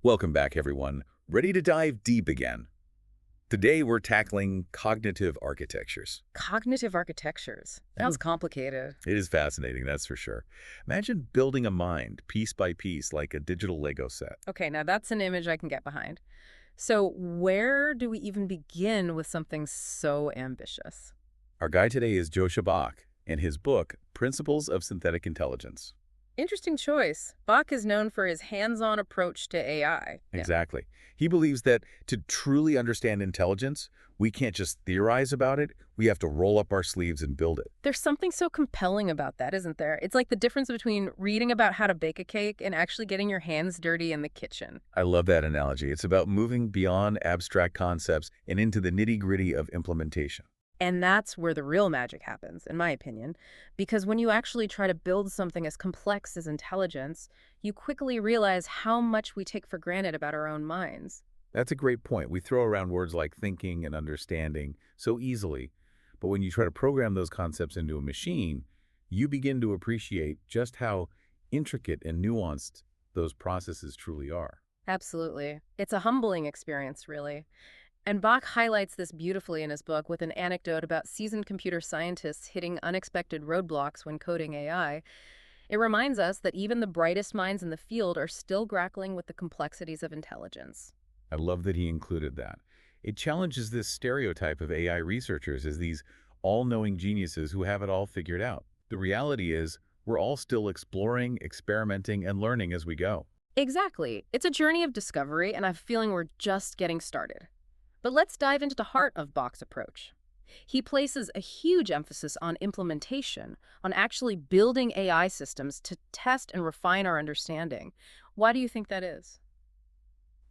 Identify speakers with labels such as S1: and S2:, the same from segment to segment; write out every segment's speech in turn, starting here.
S1: Welcome back, everyone. Ready to dive deep again? Today, we're tackling cognitive architectures.
S2: Cognitive architectures. Sounds
S1: Mhm.
S2: complicated.
S1: It is fascinating, that's for sure. Imagine building a mind piece by piece like a digital Lego set.
S2: Okay, now that's an image I can get behind. So where do we even begin with something so ambitious?
S1: Our guide today is Joscha Bach and his book, Principles of Synthetic Intelligence.
S2: Interesting choice. Bach is known for his hands-on approach to AI. Yeah.
S1: Exactly. He believes that to truly understand intelligence, we can't just theorize about it, we have to roll up our sleeves and build it.
S2: There's something so compelling about that, isn't there? It's like the difference between reading about how to bake a cake and actually getting your hands dirty in the kitchen.
S1: I love that analogy. It's about moving beyond abstract concepts and into the nitty-gritty of implementation.
S2: And that's where the real magic happens, in my opinion. Because when you actually try to build something as complex as intelligence, you quickly realize how much we take for granted about our own minds.
S1: That's a great point. We throw around words like thinking and understanding so easily, but when you try to program those concepts into a machine, you begin to appreciate just how intricate and nuanced those processes truly are.
S2: Absolutely. It's a humbling experience, really. And Bach highlights this beautifully in his book with an anecdote about seasoned computer scientists hitting unexpected roadblocks when coding AI. It reminds us that even the brightest minds in the field are still grappling with the complexities of intelligence.
S1: I love that he included that. It challenges this stereotype of AI researchers as these all-knowing geniuses who have it all figured out. The reality is, we're all still exploring, experimenting, and learning as we go.
S2: Exactly. It's a journey of discovery, and I have a feeling we're just getting started. But let's dive into the heart of Bach's approach. He places a huge emphasis on implementation, on actually building AI systems to test and refine our understanding. Why do you think that is?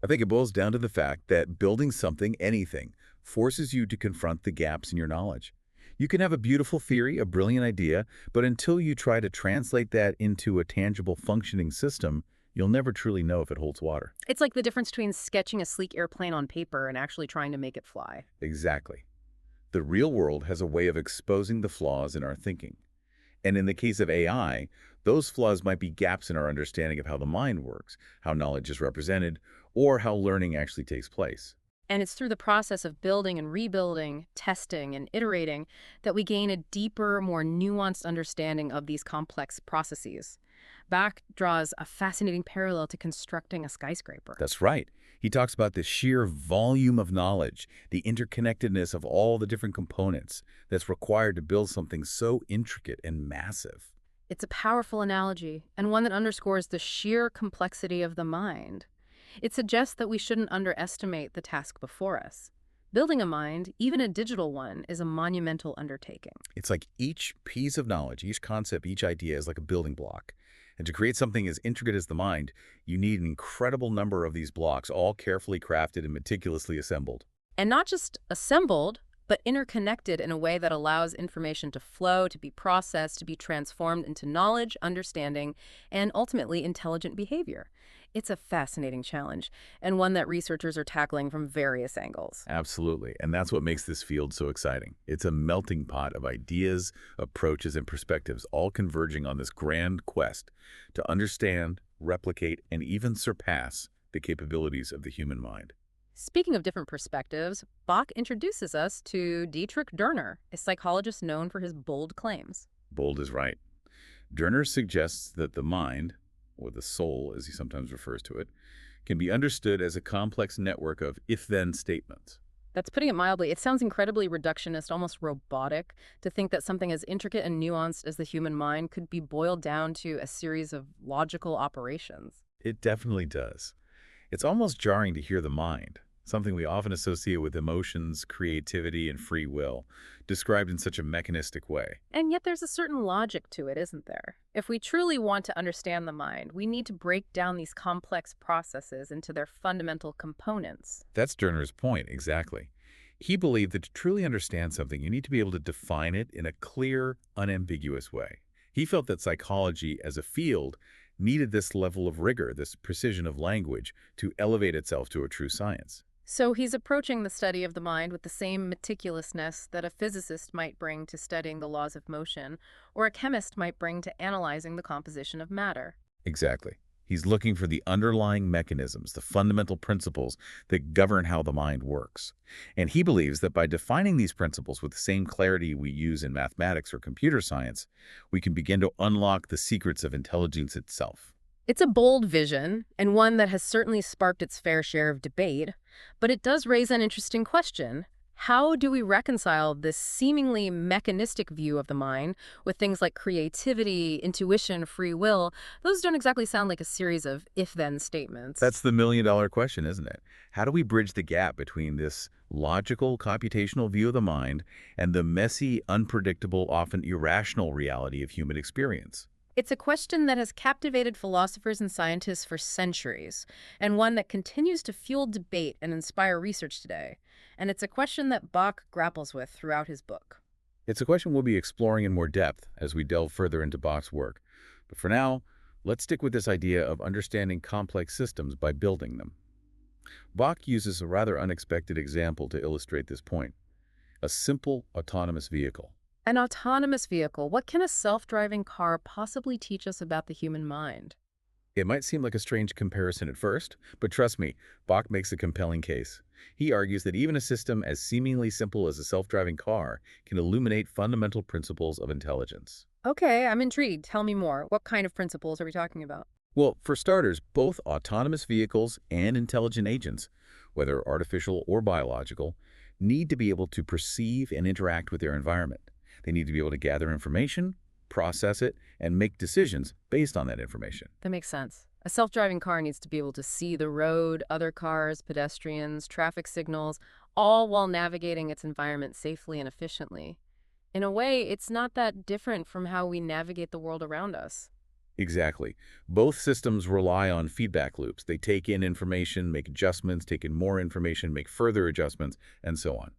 S1: I think it boils down to the fact that building something, anything, forces you to confront the gaps in your knowledge. You can have a beautiful theory, a brilliant idea, but until you try to translate that into a tangible functioning system, you'll never truly know if it holds water.
S2: It's like the difference between sketching a sleek airplane on paper and actually trying to make it fly.
S1: Exactly. The real world has a way of exposing the flaws in our thinking. And in the case of AI, those flaws might be gaps in our understanding of how the mind works, how knowledge is represented, or how learning actually takes place.
S2: And it's through the process of building and rebuilding, testing and iterating that we gain a deeper, more nuanced understanding of these complex processes. Bach draws a fascinating parallel to constructing a skyscraper.
S1: That's right. He talks about the sheer volume of knowledge, the interconnectedness of all the different components that's required to build something so intricate and massive.
S2: It's a powerful analogy, and one that underscores the sheer complexity of the mind. It suggests that we shouldn't underestimate the task before us. Building a mind, even a digital one, is a monumental undertaking.
S1: It's like each piece of knowledge, each concept, each idea is like a building block. And to create something as intricate as the mind, you need an incredible number of these blocks, all carefully crafted and meticulously assembled.
S2: And not just assembled, but interconnected in a way that allows information to flow, to be processed, to be transformed into knowledge, understanding, and ultimately intelligent behavior. It's a fascinating challenge, and one that researchers are tackling from various angles.
S1: Absolutely. And that's what makes this field so exciting. It's a melting pot of ideas, approaches, and perspectives, all converging on this grand quest to understand, replicate, and even surpass the capabilities of the human mind.
S2: Speaking of different perspectives, Bach introduces us to Dietrich Dorner, a psychologist known for his bold claims.
S1: Bold is right. Dorner suggests that the mind, or the soul as he sometimes refers to it, can be understood as a complex network of if-then statements.
S2: That's putting it mildly. It sounds incredibly reductionist, almost robotic, to think that something as intricate and nuanced as the human mind could be boiled down to a series of logical operations.
S1: It definitely does. It's almost jarring to hear the mind, something we often associate with emotions, creativity, and free will, described in such a mechanistic way.
S2: And yet there's a certain logic to it, isn't there? If we truly want to understand the mind, we need to break down these complex processes into their fundamental components.
S1: That's Dorner's point, exactly. He believed that to truly understand something, you need to be able to define it in a clear, unambiguous way. He felt that psychology as a field needed this level of rigor, this precision of language, to elevate itself to a true science.
S2: So he's approaching the study of the mind with the same meticulousness that a physicist might bring to studying the laws of motion, or a chemist might bring to analyzing the composition of matter.
S1: Exactly. He's looking for the underlying mechanisms, the fundamental principles that govern how the mind works. And he believes that by defining these principles with the same clarity we use in mathematics or computer science, we can begin to unlock the secrets of intelligence itself.
S2: It's a bold vision, and one that has certainly sparked its fair share of debate, but it does raise an interesting question. How do we reconcile this seemingly mechanistic view of the mind with things like creativity, intuition, free will? Those don't exactly sound like a series of if-then statements.
S1: That's the million-dollar question, isn't it? How do we bridge the gap between this logical, computational view of the mind and the messy, unpredictable, often irrational reality of human experience?
S2: It's a question that has captivated philosophers and scientists for centuries, and one that continues to fuel debate and inspire research today. And it's a question that Bach grapples with throughout his book.
S1: It's a question we'll be exploring in more depth as we delve further into Bach's work. But for now, let's stick with this idea of understanding complex systems by building them. Bach uses a rather unexpected example to illustrate this point: a simple autonomous vehicle.
S2: An autonomous vehicle, what can a self-driving car possibly teach us about the human mind?
S1: It might seem like a strange comparison at first, but trust me, Bach makes a compelling case. He argues that even a system as seemingly simple as a self-driving car can illuminate fundamental principles of intelligence.
S2: Okay, I'm intrigued. Tell me more. What kind of principles are we talking about?
S1: Well, for starters, both autonomous vehicles and intelligent agents, whether artificial or biological, need to be able to perceive and interact with their environment. They need to be able to gather information, process it, and make decisions based on that information.
S2: That makes sense. A self-driving car needs to be able to see the road, other cars, pedestrians, traffic signals, all while navigating its environment safely and efficiently. In a way, it's not that different from how we navigate the world around us.
S1: Exactly. Both systems rely on feedback loops. They take in information, make adjustments, take in more information, make further adjustments, and so on.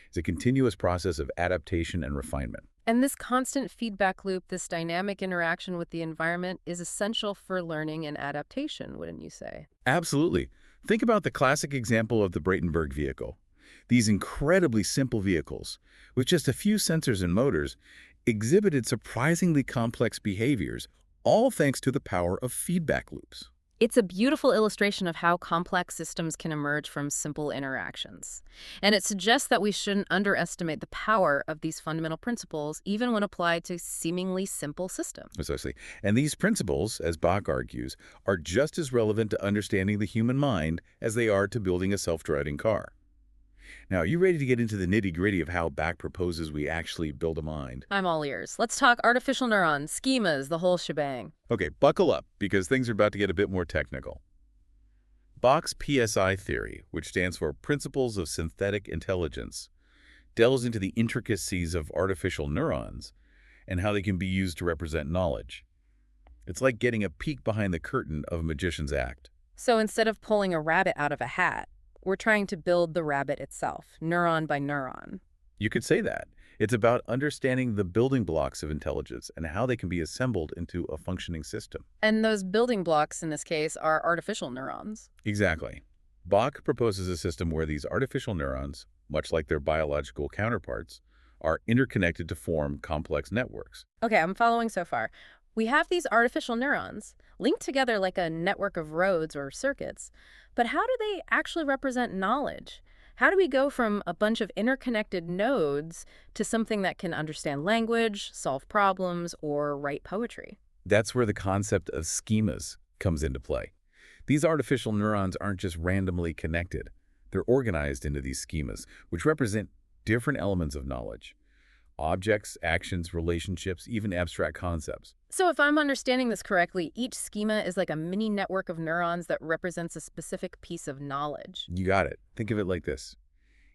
S1: It's a continuous process of adaptation and refinement.
S2: And this constant feedback loop, this dynamic interaction with the environment, is essential for learning and adaptation, wouldn't you say?
S1: Absolutely. Think about the classic example of the Bratenberg vehicle. These incredibly simple vehicles, with just a few sensors and motors, exhibited surprisingly complex behaviors, all thanks to the power of feedback loops.
S2: It's a beautiful illustration of how complex systems can emerge from simple interactions. And it suggests that we shouldn't underestimate the power of these fundamental principles, even when applied to seemingly simple systems.
S1: Precisely. And these principles, as Bach argues, are just as relevant to understanding the human mind as they are to building a self-driving car. Now, are you ready to get into the nitty-gritty of how Bach proposes we actually build a mind?
S2: I'm all ears. Let's talk artificial neurons, schemas, the whole shebang.
S1: Okay, buckle up, because things are about to get a bit more technical. Bach's PSI theory, which stands for Principles of Synthetic Intelligence, delves into the intricacies of artificial neurons and how they can be used to represent knowledge. It's like getting a peek behind the curtain of a magician's act.
S2: So instead of pulling a rabbit out of a hat, we're trying to build the rabbit itself, neuron by neuron.
S1: You could say that. It's about understanding the building blocks of intelligence and how they can be assembled into a functioning system.
S2: And those building blocks, in this case, are artificial neurons.
S1: Exactly. Bach proposes a system where these artificial neurons, much like their biological counterparts, are interconnected to form complex networks.
S2: Okay, I'm following so far. We have these artificial neurons linked together like a network of roads or circuits. But how do they actually represent knowledge? How do we go from a bunch of interconnected nodes to something that can understand language, solve problems, or write poetry?
S1: That's where the concept of schemas comes into play. These artificial neurons aren't just randomly connected. They're organized into these schemas, which represent different elements of knowledge: objects, actions, relationships, even abstract concepts.
S2: So if I'm understanding this correctly, each schema is like a mini network of neurons that represents a specific piece of knowledge.
S1: You got it. Think of it like this.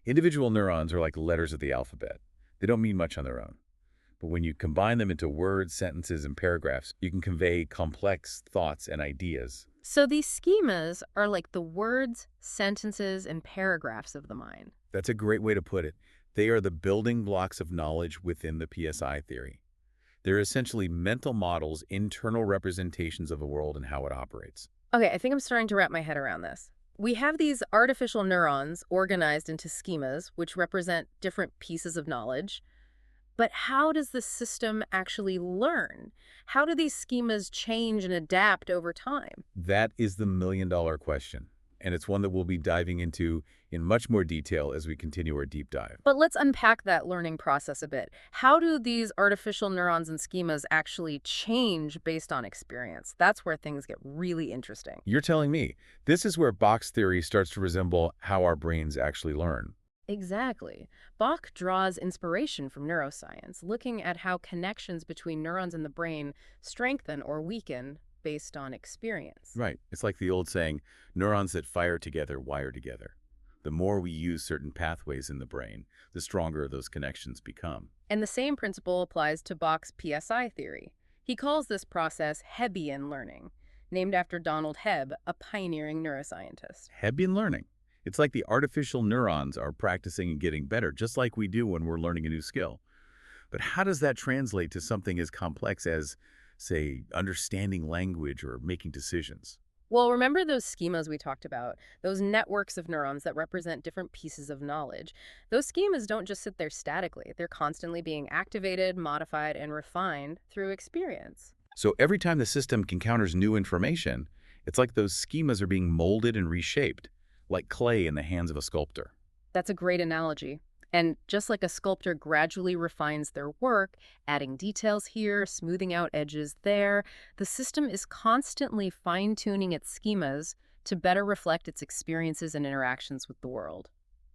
S1: Individual neurons are like letters of the alphabet. They don't mean much on their own. But when you combine them into words, sentences, and paragraphs, you can convey complex thoughts and ideas.
S2: So these schemas are like the words, sentences, and paragraphs of the mind.
S1: That's a great way to put it. They are the building blocks of knowledge within the PSI theory. They're essentially mental models, internal representations of the world and how it operates.
S2: Okay, I think I'm starting to wrap my head around this. We have these artificial neurons organized into schemas, which represent different pieces of knowledge. But how does the system actually learn? How do these schemas change and adapt over time?
S1: That is the million-dollar question, and it's one that we'll be diving into in much more detail as we continue our deep dive.
S2: But let's unpack that learning process a bit. How do these artificial neurons and schemas actually change based on experience? That's where things get really interesting.
S1: You're telling me this is where Bach's theory starts to resemble how our brains actually learn.
S2: Exactly. Bach draws inspiration from neuroscience, looking at how connections between neurons in the brain strengthen or weaken based on experience.
S1: Right. It's like the old saying, neurons that fire together wire together. The more we use certain pathways in the brain, the stronger those connections become.
S2: And the same principle applies to Bach's PSI theory. He calls this process Hebbian learning, named after Donald Hebb, a pioneering neuroscientist.
S1: Hebbian learning. It's like the artificial neurons are practicing and getting better, just like we do when we're learning a new skill. But how does that translate to something as complex as, say, understanding language or making decisions?
S2: Well, remember those schemas we talked about, those networks of neurons that represent different pieces of knowledge? Those schemas don't just sit there statically. They're constantly being activated, modified, and refined through experience.
S1: So every time the system encounters new information, it's like those schemas are being molded and reshaped, like clay in the hands of a sculptor.
S2: That's a great analogy. And just like a sculptor gradually refines their work, adding details here, smoothing out edges there, the system is constantly fine-tuning its schemas to better reflect its experiences and interactions with the world.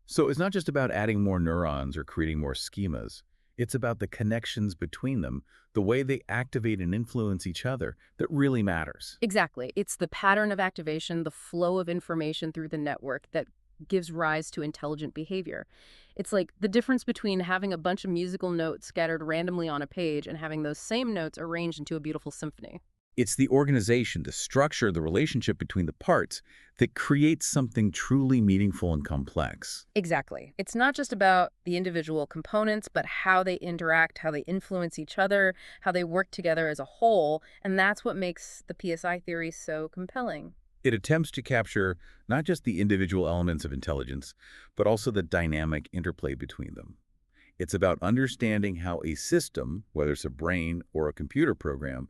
S1: So it's not just about adding more neurons or creating more schemas. It's about the connections between them, the way they activate and influence each other, that really matters.
S2: Exactly. It's the pattern of activation, the flow of information through the network that gives rise to intelligent behavior. It's like the difference between having a bunch of musical notes scattered randomly on a page and having those same notes arranged into a beautiful symphony.
S1: It's the organization, the structure, the relationship between the parts that creates something truly meaningful and complex.
S2: Exactly. It's not just about the individual components, but how they interact, how they influence each other, how they work together as a whole, and that's what makes the PSI theory so compelling.
S1: It attempts to capture not just the individual elements of intelligence, but also the dynamic interplay between them. It's about understanding how a system, whether it's a brain or a computer program,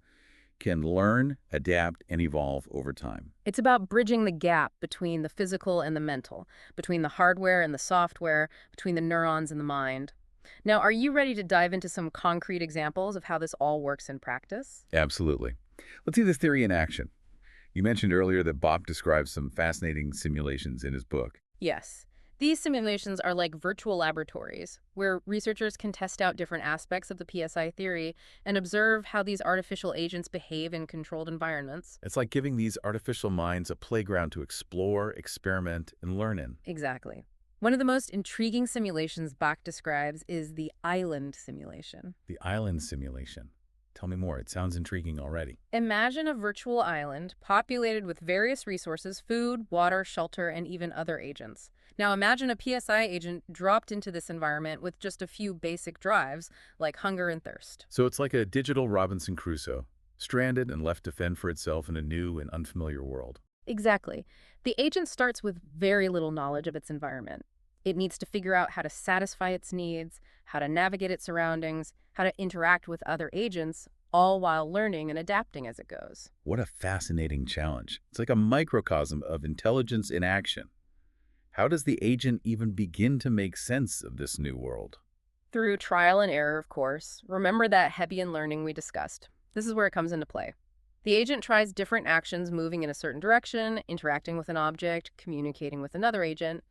S1: can learn, adapt, and evolve over time.
S2: It's about bridging the gap between the physical and the mental, between the hardware and the software, between the neurons and the mind. Now, are you ready to dive into some concrete examples of how this all works in practice?
S1: Absolutely. Let's see this theory in action. You mentioned earlier that Bob describes some fascinating simulations in his book.
S2: Yes. These simulations are like virtual laboratories, where researchers can test out different aspects of the PSI theory and observe how these artificial agents behave in controlled environments.
S1: It's like giving these artificial minds a playground to explore, experiment, and learn in.
S2: Exactly. One of the most intriguing simulations Bach describes is the island simulation.
S1: The island simulation. Tell me more. It sounds intriguing already.
S2: Imagine a virtual island populated with various resources, food, water, shelter, and even other agents. Now imagine a PSI agent dropped into this environment with just a few basic drives, like hunger and thirst.
S1: So it's like a digital Robinson Crusoe, stranded and left to fend for itself in a new and unfamiliar world.
S2: Exactly. The agent starts with very little knowledge of its environment. It needs to figure out how to satisfy its needs, how to navigate its surroundings, how to interact with other agents, all while learning and adapting as it goes.
S1: What a fascinating challenge. It's like a microcosm of intelligence in action. How does the agent even begin to make sense of this new world?
S2: Through trial and error, of course. Remember that Hebbian learning we discussed. This is where it comes into play. The agent tries different actions moving in a certain direction, interacting with an object, communicating with another agent.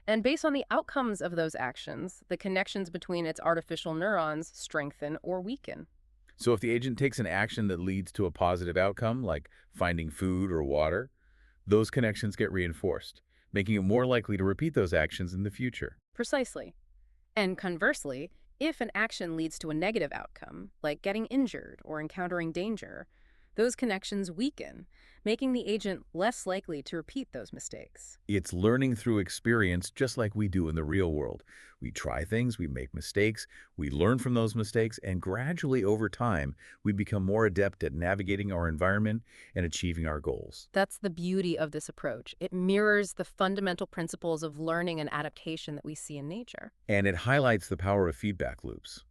S2: And based on the outcomes of those actions, the connections between its artificial neurons strengthen or weaken.
S1: So if the agent takes an action that leads to a positive outcome, like finding food or water, those connections get reinforced, making it more likely to repeat those actions in the future.
S2: Precisely. And conversely, if an action leads to a negative outcome, like getting injured or encountering danger, those connections weaken, making the agent less likely to repeat those mistakes.
S1: It's learning through experience just like we do in the real world. We try things, we make mistakes, we learn from those mistakes, and gradually over time, we become more adept at navigating our environment and achieving our goals.
S2: That's the beauty of this approach. It mirrors the fundamental principles of learning and adaptation that we see in nature.
S1: And it highlights the power of feedback loops.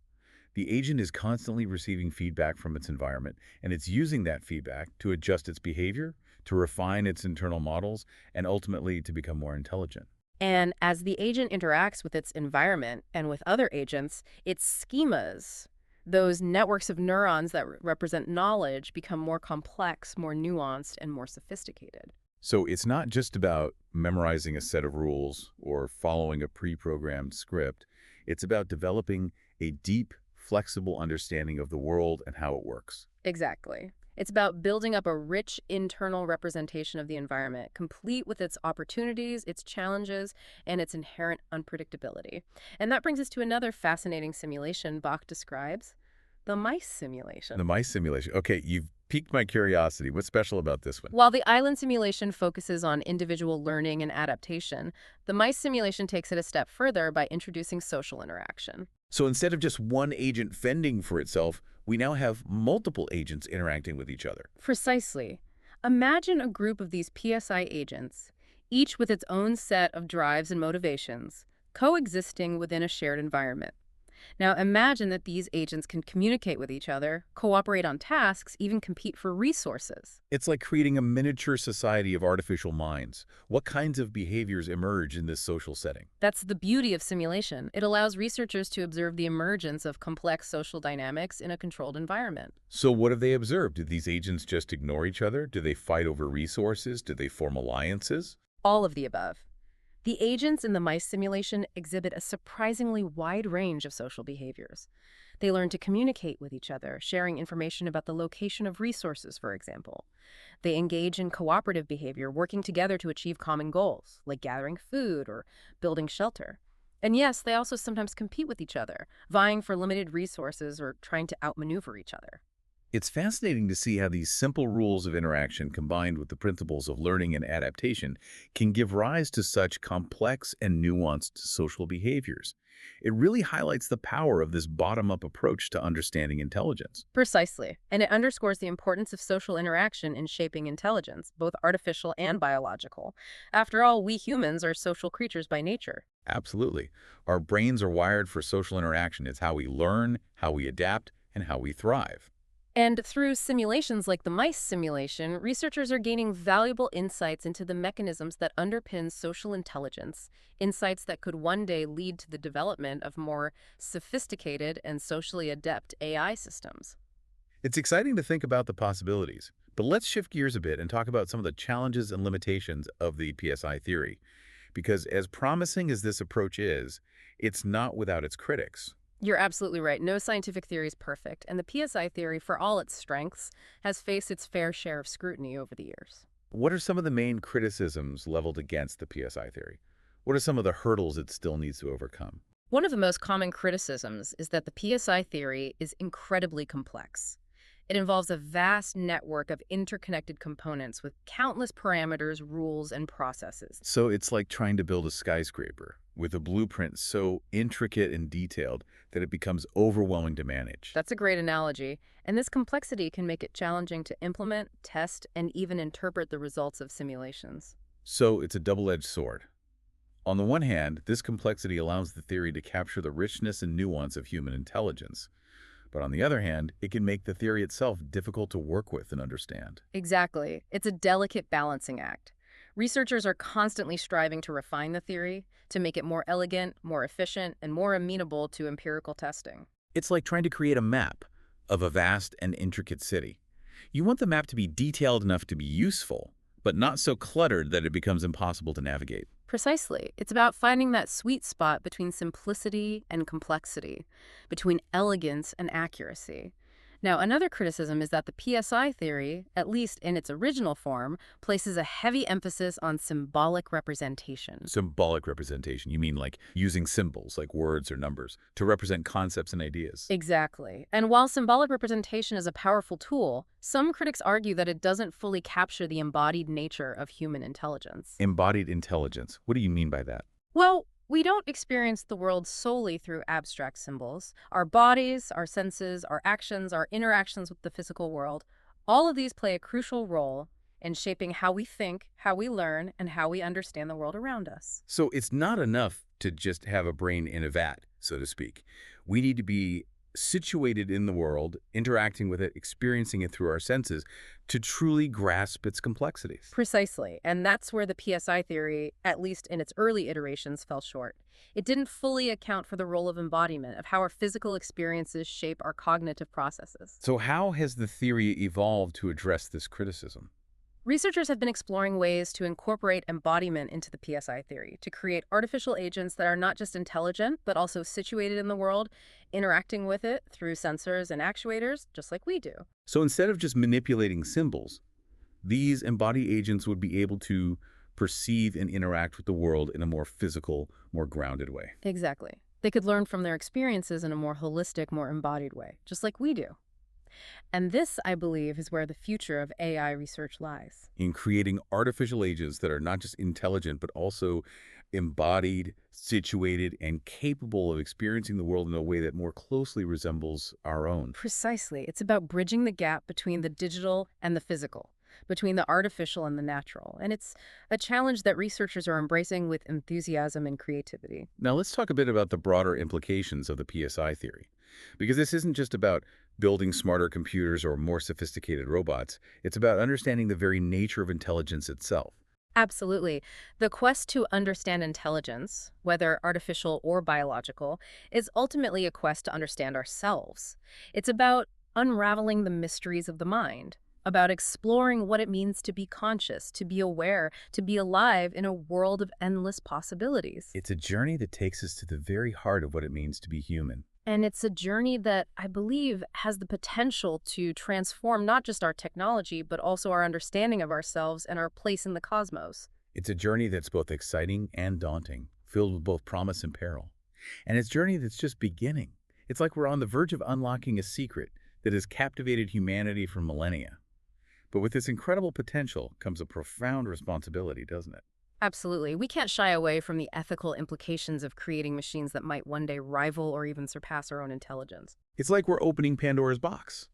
S1: The agent is constantly receiving feedback from its environment, and it's using that feedback to adjust its behavior, to refine its internal models, and ultimately to become more intelligent.
S2: And as the agent interacts with its environment and with other agents, its schemas, those networks of neurons that represent knowledge, become more complex, more nuanced, and more sophisticated.
S1: So it's not just about memorizing a set of rules or following a pre-programmed script. It's about developing a deep, flexible understanding of the world and how it works.
S2: Exactly. It's about building up a rich internal representation of the environment, complete with its opportunities, its challenges, and its inherent unpredictability. And that brings us to another fascinating simulation Bach describes, the mice
S1: The
S2: simulation.
S1: mice simulation. Okay, you've piqued my curiosity. What's special about this one?
S2: While the island simulation focuses on individual learning and adaptation, the mice simulation takes it a step further by introducing social interaction.
S1: So instead of just one agent fending for itself, we now have multiple agents interacting with each other.
S2: Precisely. Imagine a group of these PSI agents, each with its own set of drives and motivations, coexisting within a shared environment. Now imagine that these agents can communicate with each other, cooperate on tasks, even compete for resources.
S1: It's like creating a miniature society of artificial minds. What kinds of behaviors emerge in this social setting?
S2: That's the beauty of simulation. It allows researchers to observe the emergence of complex social dynamics in a controlled environment.
S1: So what have they observed? Do these agents just ignore each other? Do they fight over resources? Do they form alliances?
S2: All of the above. The agents in the mice simulation exhibit a surprisingly wide range of social behaviors. They learn to communicate with each other, sharing information about the location of resources, for example. They engage in cooperative behavior, working together to achieve common goals, like gathering food or building shelter. And yes, they also sometimes compete with each other, vying for limited resources or trying to outmaneuver each other.
S1: It's fascinating to see how these simple rules of interaction combined with the principles of learning and adaptation can give rise to such complex and nuanced social behaviors. It really highlights the power of this bottom-up approach to understanding intelligence.
S2: Precisely. And it underscores the importance of social interaction in shaping intelligence, both artificial and biological. After all, we humans are social creatures by nature.
S1: Absolutely. Our brains are wired for social interaction. It's how we learn, how we adapt, and how we thrive.
S2: And through simulations like the mice simulation, researchers are gaining valuable insights into the mechanisms that underpin social intelligence, insights that could one day lead to the development of more sophisticated and socially adept AI systems.
S1: It's exciting to think about the possibilities, but let's shift gears a bit and talk about some of the challenges and limitations of the PSI theory. Because as promising as this approach is, it's not without its critics.
S2: You're absolutely right. No scientific theory is perfect, and the PSI theory, for all its strengths, has faced its fair share of scrutiny over the years.
S1: What are some of the main criticisms leveled against the PSI theory? What are some of the hurdles it still needs to overcome?
S2: One of the most common criticisms is that the PSI theory is incredibly complex. It involves a vast network of interconnected components with countless parameters, rules, and processes.
S1: So it's like trying to build a skyscraper with a blueprint so intricate and detailed that it becomes overwhelming to manage.
S2: That's a great analogy, and this complexity can make it challenging to implement, test, and even interpret the results of simulations.
S1: So it's a double-edged sword. On the one hand, this complexity allows the theory to capture the richness and nuance of human intelligence. But on the other hand, it can make the theory itself difficult to work with and understand.
S2: Exactly. It's a delicate balancing act. Researchers are constantly striving to refine the theory, to make it more elegant, more efficient, and more amenable to empirical testing.
S1: It's like trying to create a map of a vast and intricate city. You want the map to be detailed enough to be useful, but not so cluttered that it becomes impossible to navigate.
S2: Precisely. It's about finding that sweet spot between simplicity and complexity, between elegance and accuracy. Now, another criticism is that the PSI theory, at least in its original form, places a heavy emphasis on symbolic representation.
S1: Symbolic representation, you mean like using symbols, like words or numbers, to represent concepts and ideas.
S2: Exactly. And while symbolic representation is a powerful tool, some critics argue that it doesn't fully capture the embodied nature of human intelligence.
S1: Embodied intelligence. What do you mean by that?
S2: Well, we don't experience the world solely through abstract symbols. Our bodies, our senses, our actions, our interactions with the physical world, all of these play a crucial role in shaping how we think, how we learn, and how we understand the world around us.
S1: So it's not enough to just have a brain in a vat, so to speak. We need to be situated in the world, interacting with it, experiencing it through our senses, to truly grasp its complexities.
S2: Precisely, and that's where the PSI theory, at least in its early iterations, fell short. It didn't fully account for the role of embodiment, of how our physical experiences shape our cognitive processes.
S1: So how has the theory evolved to address this criticism?
S2: Researchers have been exploring ways to incorporate embodiment into the PSI theory, to create artificial agents that are not just intelligent, but also situated in the world, interacting with it through sensors and actuators, just like we do.
S1: So instead of just manipulating symbols, these embodied agents would be able to perceive and interact with the world in a more physical, more grounded way.
S2: Exactly. They could learn from their experiences in a more holistic, more embodied way, just like we do. And this, I believe, is where the future of AI research lies.
S1: In creating artificial agents that are not just intelligent, but also embodied, situated, and capable of experiencing the world in a way that more closely resembles our own.
S2: Precisely. It's about bridging the gap between the digital and the physical, between the artificial and the natural. And it's a challenge that researchers are embracing with enthusiasm and creativity.
S1: Now let's talk a bit about the broader implications of the PSI theory. Because this isn't just about building smarter computers or more sophisticated robots. It's about understanding the very nature of intelligence itself.
S2: Absolutely. The quest to understand intelligence, whether artificial or biological, is ultimately a quest to understand ourselves. It's about unraveling the mysteries of the mind, about exploring what it means to be conscious, to be aware, to be alive in a world of endless possibilities.
S1: It's a journey that takes us to the very heart of what it means to be human.
S2: And it's a journey that I believe has the potential to transform not just our technology, but also our understanding of ourselves and our place in the cosmos.
S1: It's a journey that's both exciting and daunting, filled with both promise and peril. And it's a journey that's just beginning. It's like we're on the verge of unlocking a secret that has captivated humanity for millennia. But with this incredible potential comes a profound responsibility, doesn't it?
S2: Absolutely. We can't shy away from the ethical implications of creating machines that might one day rival or even surpass our own intelligence.
S1: It's like we're opening Pandora's box.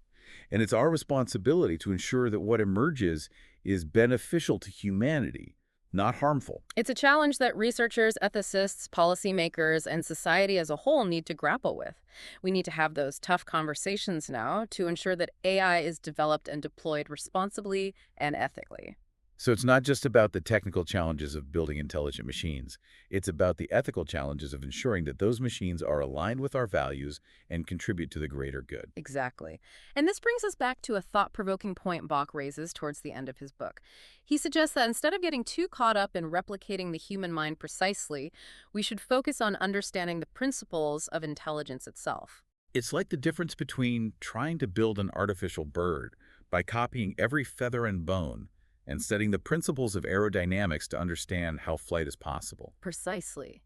S1: And it's our responsibility to ensure that what emerges is beneficial to humanity, not harmful.
S2: It's a challenge that researchers, ethicists, policymakers, and society as a whole need to grapple with. We need to have those tough conversations now to ensure that AI is developed and deployed responsibly and ethically.
S1: So it's not just about the technical challenges of building intelligent machines. It's about the ethical challenges of ensuring that those machines are aligned with our values and contribute to the greater good.
S2: Exactly. And this brings us back to a thought-provoking point Bach raises towards the end of his book. He suggests that instead of getting too caught up in replicating the human mind precisely, we should focus on understanding the principles of intelligence itself.
S1: It's like the difference between trying to build an artificial bird by copying every feather and bone and studying the principles of aerodynamics to understand how flight is possible.
S2: Precisely.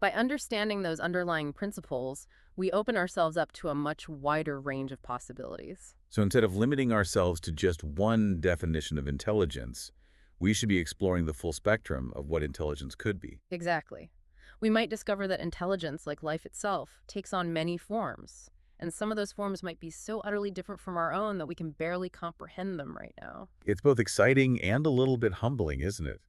S2: By understanding those underlying principles, we open ourselves up to a much wider range of possibilities.
S1: So instead of limiting ourselves to just one definition of intelligence, we should be exploring the full spectrum of what intelligence could be.
S2: Exactly. We might discover that intelligence, like life itself, takes on many forms. And some of those forms might be so utterly different from our own that we can barely comprehend them right now.
S1: It's both exciting and a little bit humbling, isn't it?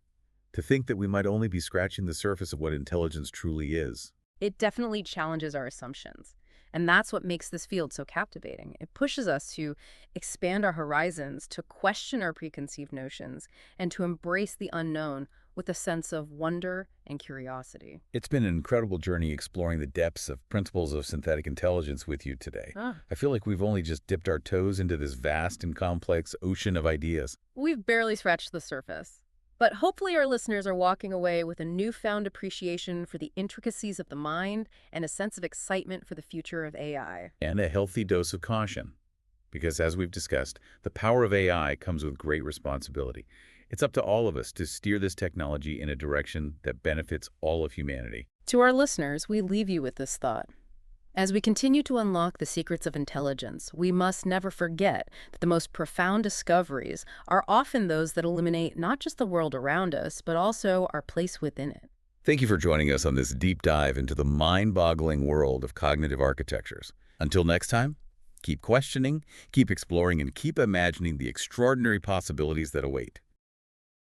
S1: To think that we might only be scratching the surface of what intelligence truly is.
S2: It definitely challenges our assumptions. And that's what makes this field so captivating. It pushes us to expand our horizons, to question our preconceived notions, and to embrace the unknown with a sense of wonder and curiosity.
S1: It's been an incredible journey exploring the depths of principles of synthetic intelligence with you today.
S2: Ah.
S1: I feel like we've only just dipped our toes into this vast and complex ocean of ideas.
S2: We've barely scratched the surface. But hopefully our listeners are walking away with a newfound appreciation for the intricacies of the mind and a sense of excitement for the future of AI.
S1: And a healthy dose of caution. Because as we've discussed, the power of AI comes with great responsibility. It's up to all of us to steer this technology in a direction that benefits all of humanity.
S2: To our listeners, we leave you with this thought. As we continue to unlock the secrets of intelligence, we must never forget that the most profound discoveries are often those that illuminate not just the world around us, but also our place within it.
S1: Thank you for joining us on this deep dive into the mind-boggling world of cognitive architectures. Until next time, keep questioning, keep exploring, and keep imagining the extraordinary possibilities that await.